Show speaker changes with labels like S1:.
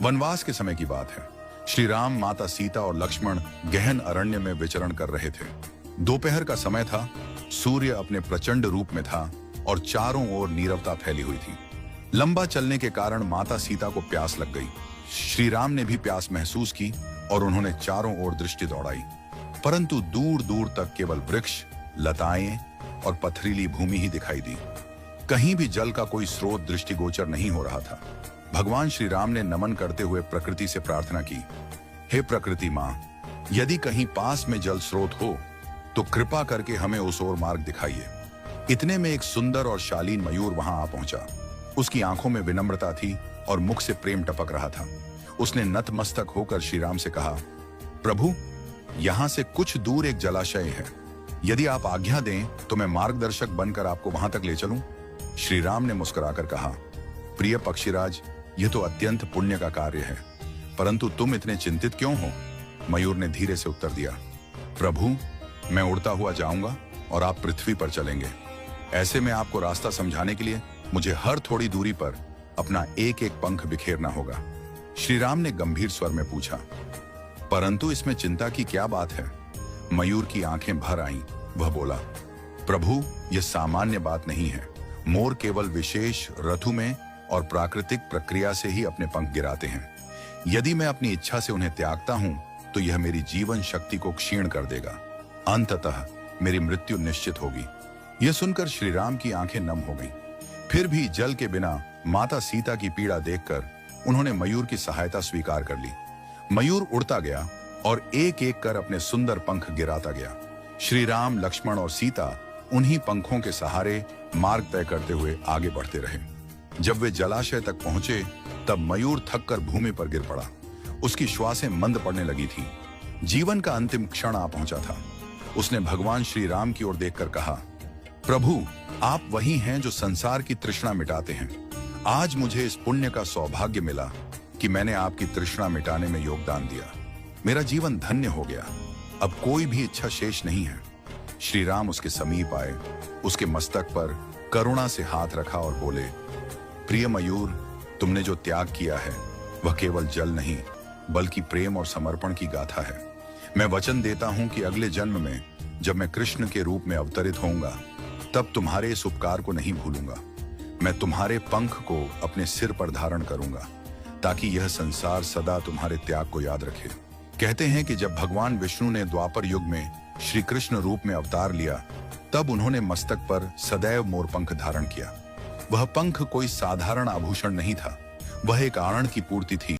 S1: वनवास के समय की बात है। श्री राम, माता सीता और लक्ष्मण गहन अरण्य में विचरण कर रहे थे। दोपहर का समय था, सूर्य अपने प्रचंड रूप में था और चारों ओर नीरवता फैली हुई थी। लंबा चलने के कारण माता सीता को प्यास लग गई। श्री राम ने भी प्यास महसूस की और उन्होंने चारों ओर दृष्टि दौड़ाई, परंतु दूर दूर तक केवल वृक्ष, लताएं और पथरीली भूमि ही दिखाई दी। कहीं भी जल का कोई स्रोत दृष्टिगोचर नहीं हो रहा था। भगवान श्री राम ने नमन करते हुए प्रकृति से प्रार्थना की, हे प्रकृति मां, यदि कहीं पास में जल स्रोत हो तो कृपा करके हमें उस ओर मार्ग दिखाइए। इतने में एक सुंदर और शालीन मयूर वहां आ पहुंचा। उसकी आंखों में विनम्रता थी और मुख से प्रेम टपक रहा था। उसने नतमस्तक होकर श्री राम से कहा, प्रभु, यहां से कुछ दूर एक जलाशय है। यदि आप आज्ञा दें तो मैं मार्गदर्शक बनकर आपको वहां तक ले चलूं। श्री राम ने मुस्कुराकर कहा, प्रिय पक्षीराज, यह तो अत्यंत पुण्य का कार्य है, परंतु तुम इतने चिंतित क्यों हो? मयूर ने धीरे से उत्तर दिया, प्रभु, मैं उड़ता हुआ जाऊंगा और आप पृथ्वी पर चलेंगे। ऐसे में आपको रास्ता समझाने के लिए मुझे हर थोड़ी दूरी पर अपना एक एक पंख बिखेरना होगा। श्री राम ने गंभीर स्वर में पूछा, परंतु इसमें चिंता की क्या बात है? मयूर की आंखें भर आईं। वह बोला, प्रभु, यह सामान्य बात नहीं है। मोर केवल विशेष ऋतु में और प्राकृतिक प्रक्रिया से ही अपने पंख गिराते हैं। यदि मैं अपनी इच्छा से उन्हें त्यागता हूं तो यह मेरी जीवन शक्ति को क्षीण कर देगा। अंततः मेरी मृत्यु निश्चित होगी। यह सुनकर श्री राम की आंखें नम हो गईं। फिर भी जल के बिना माता सीता की पीड़ा देखकर उन्होंने मयूर की सहायता स्वीकार कर ली। मयूर उड़ता गया और एक एक कर अपने सुंदर पंख गिराता गया। श्री राम, लक्ष्मण और सीता उन्हीं पंखों के सहारे मार्ग तय करते हुए आगे बढ़ते रहे। जब वे जलाशय तक पहुंचे तब मयूर थककर भूमि पर गिर पड़ा। उसकी श्वासें मंद पड़ने लगी थी। जीवन का अंतिम क्षण आ पहुंचा था। उसने भगवान श्री राम की ओर देखकर कहा, प्रभु, आप वही हैं जो संसार की तृष्णा मिटाते हैं। आज मुझे इस पुण्य का सौभाग्य मिला कि मैंने आपकी तृष्णा मिटाने में योगदान दिया। मेरा जीवन धन्य हो गया। अब कोई भी इच्छा शेष नहीं है। श्री राम उसके समीप आए, उसके मस्तक पर करुणा से हाथ रखा और बोले, प्रिय मयूर, तुमने जो त्याग किया है वह केवल जल नहीं बल्कि प्रेम और समर्पण की गाथा है। मैं वचन देता हूं कि अगले जन्म में जब मैं कृष्ण के रूप में अवतरित होऊंगा तब तुम्हारे इस उपकार को नहीं भूलूंगा। मैं तुम्हारे पंख को अपने सिर पर धारण करूंगा ताकि यह संसार सदा तुम्हारे त्याग को याद रखे। कहते हैं कि जब भगवान विष्णु ने द्वापर युग में श्री कृष्ण रूप में अवतार लिया तब उन्होंने मस्तक पर सदैव मोरपंख धारण किया। वह पंख कोई साधारण आभूषण नहीं था, वह एक आनंद की पूर्ति थी।